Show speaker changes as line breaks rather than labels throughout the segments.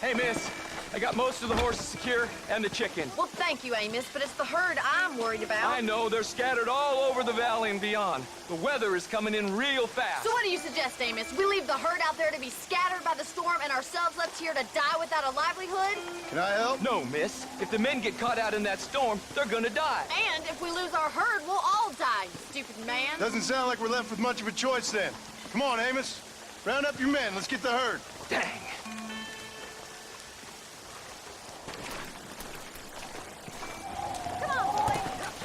Hey, miss. I got most of the horses secure and the chicken.
Well, thank you, Amos, but it's the herd I'm worried about.
I know, they're scattered all over the valley and beyond. The weather is coming in real fast.
So what do you suggest, Amos? We leave the herd out there to be scattered by the storm and ourselves left here to die without a livelihood?
Can I help?
No, miss. If the men get caught out in that storm, they're gonna die.
And if we lose our herd, we'll all die, you stupid man.
Doesn't sound like we're left with much of a choice then. Come on, Amos. Round up your men. Let's get the herd.
Dang.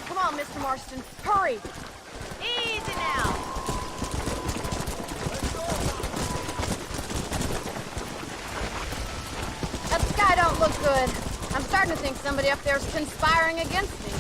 Come on, Mr. Marston. Hurry. Easy now. That sky don't look good. I'm starting to think somebody up there's conspiring against me.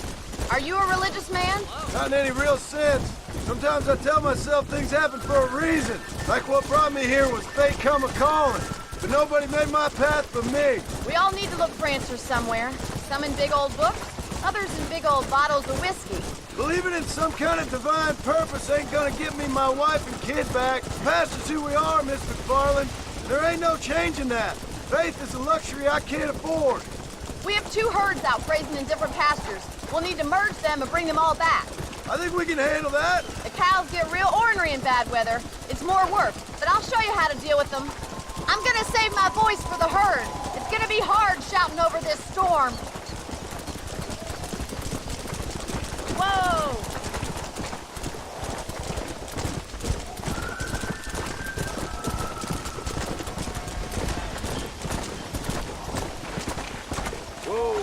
Are you a religious man?
Not in any real sense. Sometimes I tell myself things happen for a reason. Like what brought me here was fate come a-calling. But nobody made my path but me.
We all need to look for answers somewhere. Some in big old books, others in big old bottles of whiskey.
Believing in some kind of divine purpose ain't gonna get me my wife and kid back. Past is who we are, Miss MacFarlane. There ain't no changing that. Faith is a luxury I can't afford.
We have 2 herds out grazing in different pastures. We'll need to merge them and bring them all back.
I think we can handle that.
The cows get real ornery in bad weather. It's more work, but I'll show you how to deal with them. I'm gonna save my voice for the herd. It's gonna be hard shouting over this storm. Whoa!
Whoa.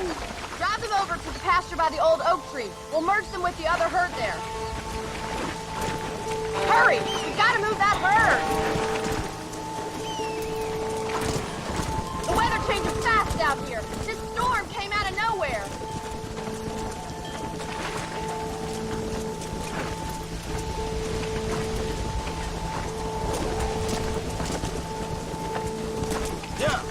Drive them over to the pasture by the old oak tree. We'll merge them with the other herd there. Hurry! We gotta move that herd! The weather changes fast out here. This storm came out of nowhere.
Yeah.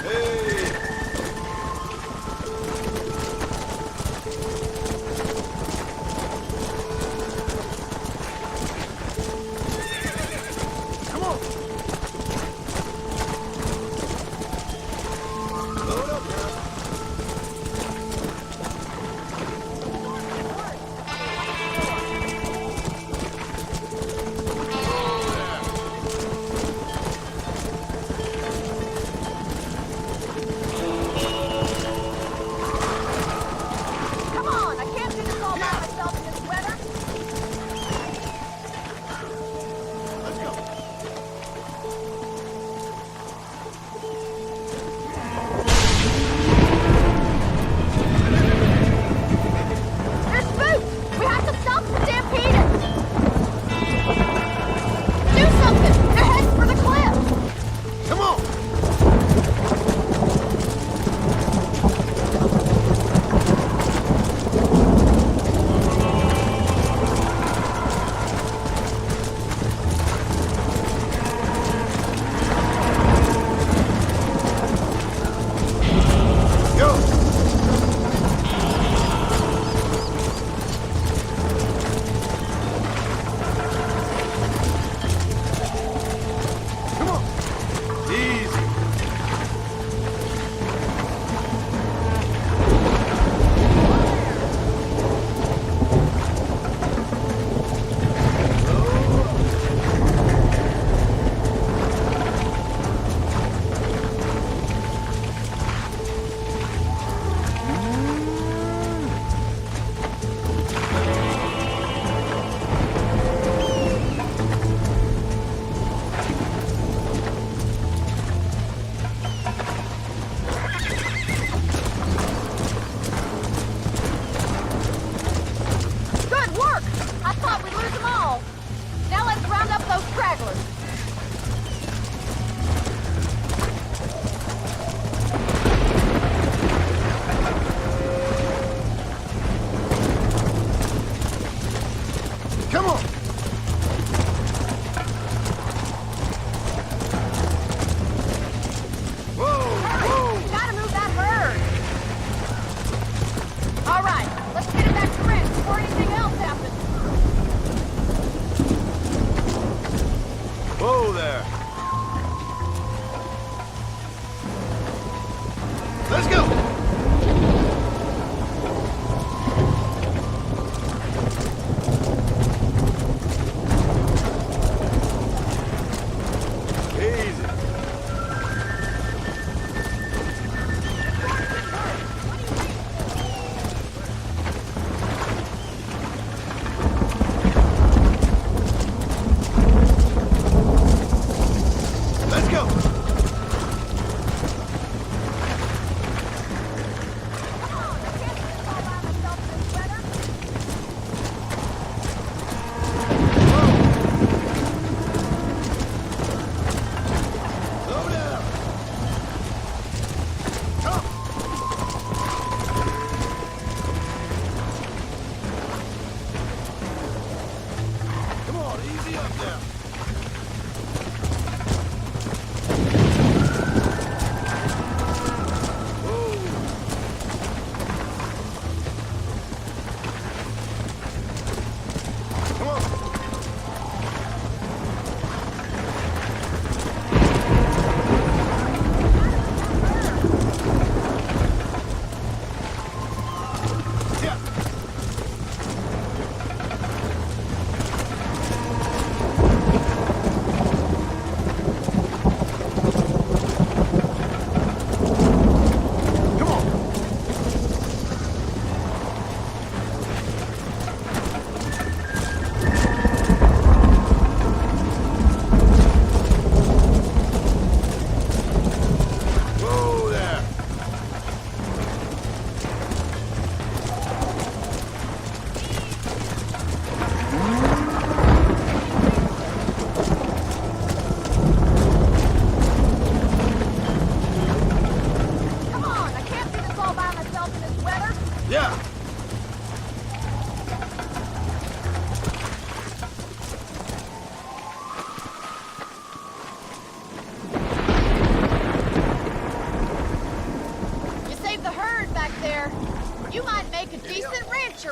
Hey. there. Let's go!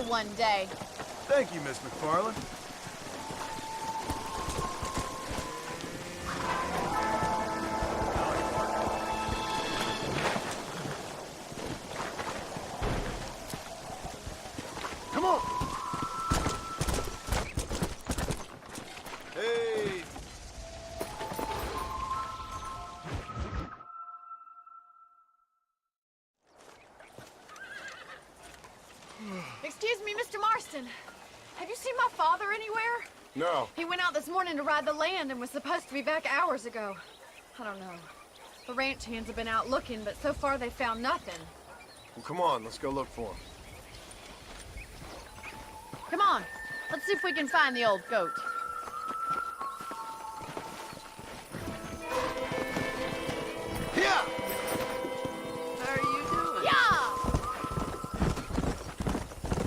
One day.
Thank you, Miss MacFarlane. Come on. Hey.
Excuse me, Mr. Marston. Have you seen my father anywhere?
No.
He went out this morning to ride the land and was supposed to be back hours ago. I don't know. The ranch hands have been out looking, but so far they found nothing.
Well, come on, let's go look for him.
Come on, let's see if we can find the old goat.
Yeah!
How are you doing?
Yeah!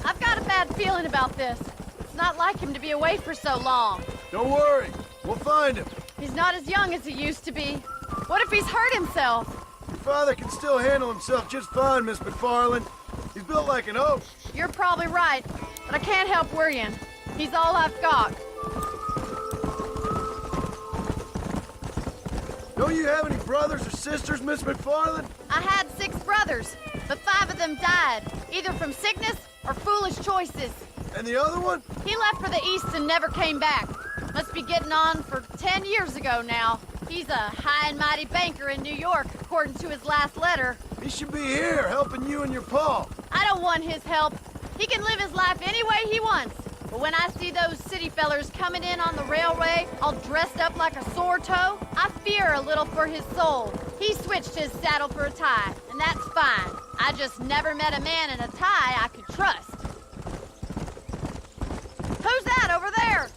I've got a bad feeling about this. It's not like him to be away for so long.
Don't worry, we'll find him.
He's not as young as he used to be. What if he's hurt himself?
Your father can still handle himself just fine, Miss MacFarlane. He's built like an oak.
You're probably right, but I can't help worrying. He's all I've got.
Don't you have any brothers or sisters, Miss MacFarlane?
I had 6 brothers, but 5 of them died, either from sickness or foolish choices.
And the other one?
He left for the east and never came back. Must be getting on for 10 years ago now. He's a high and mighty banker in New York, according to his last letter.
He should be here, helping you and your pa.
I don't want his help. He can live his life any way he wants. But when I see those city fellers coming in on the railway, all dressed up like a sore toe, I fear a little for his soul. He switched his saddle for a tie, and that's fine. I just never met a man in a tie I could trust. Who's that over there?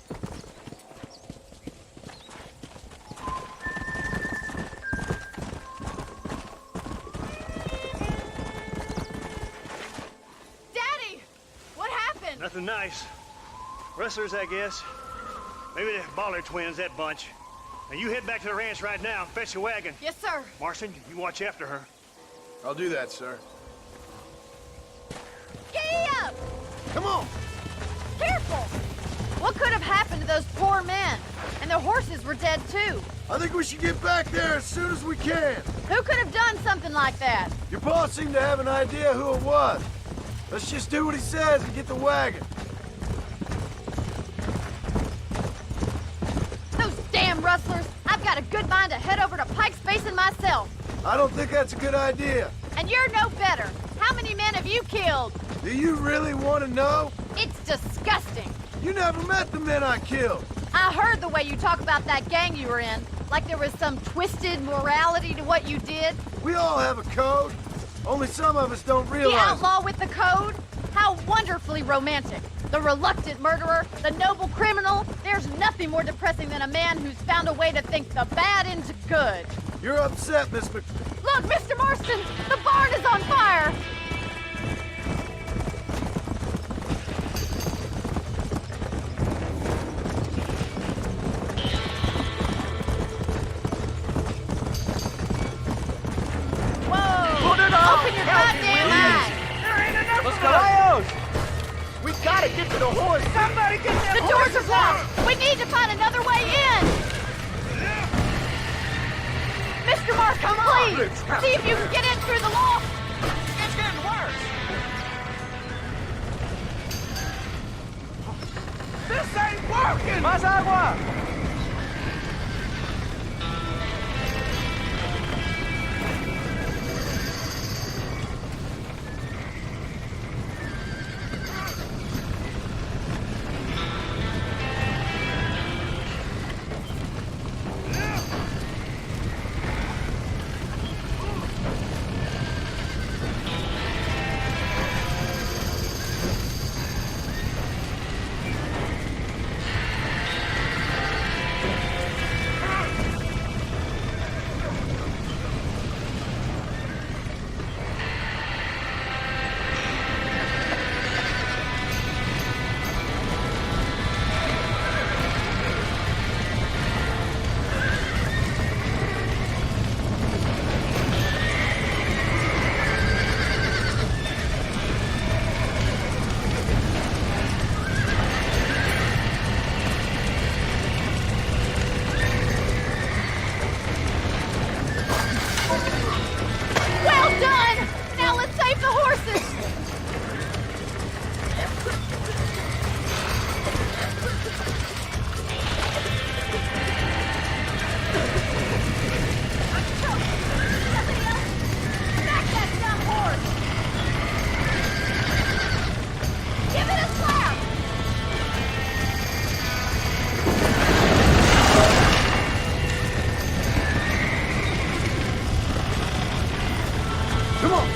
Daddy! What happened?
Nothing nice. Rustlers, I guess. Maybe the Baller twins, that bunch. Now you head back to the ranch right now and fetch the wagon.
Yes, sir.
Marston, you watch after her.
I'll do that, sir.
Giddy up!
Come on!
Careful! What could have happened to those poor men? And their horses were dead too.
I think we should get back there as soon as we can.
Who could have done something like that?
Your boss seemed to have an idea who it was. Let's just do what he says and get the wagon.
Those damn rustlers! I've got a good mind to head over to Pike's Basin myself.
I don't think that's a good idea.
And you're no better. How many men have you killed?
Do you really want to know?
It's disgusting.
You never met the men I killed.
I heard the way you talk about that gang you were in, like there was some twisted morality to what you did.
We all have a code. Only some of us don't realize
The outlaw with the code? How wonderfully romantic. The reluctant murderer, the noble criminal. There's nothing more depressing than a man who's found a way to think the bad into good.
You're upset, Miss Mc...
Look, Mr. Marston, the barn is on fire. Whoa! Open your goddamn eyes!
Los caballos! We gotta get to the horse! Somebody get that
The doors are blocked! We need to find another way in! Mr. Marston, please! See if you can get in through the loft!
It's getting worse! This ain't working! Más agua!
Well done! Now let's save the horses! Back that dumb horse! Give it a slap!
Come on!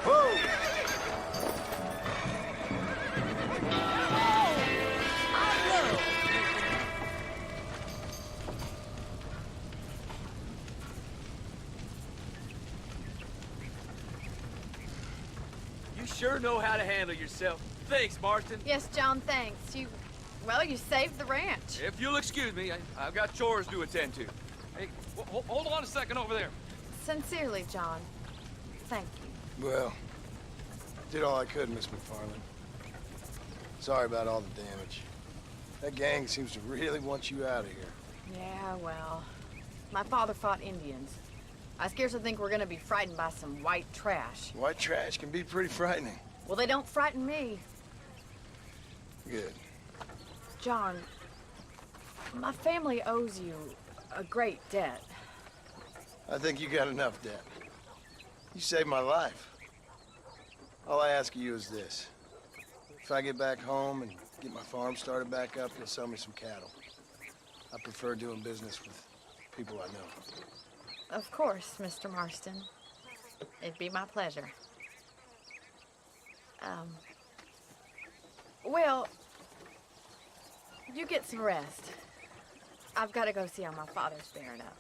Whoa!
You sure know how to handle yourself. Thanks, Marston.
Yes, John, thanks. Well, you saved the ranch.
If you'll excuse me, I've got chores to attend to. Hey, hold on a second over there.
Sincerely, John. Thank you.
Well, did all I could, Miss MacFarlane. Sorry about all the damage. That gang seems to really want you out of here.
Yeah, well, my father fought Indians. I scarcely think we're gonna be frightened by some white trash.
White trash can be pretty frightening.
Well, they don't frighten me.
Good.
John, my family owes you a great debt.
I think you got enough debt. You saved my life. All I ask of you is this. If I get back home and get my farm started back up, you'll sell me some cattle. I prefer doing business with people I know.
Of course, Mr. Marston. It'd be my pleasure. Well, you get some rest. I've got to go see how my father's bearing up.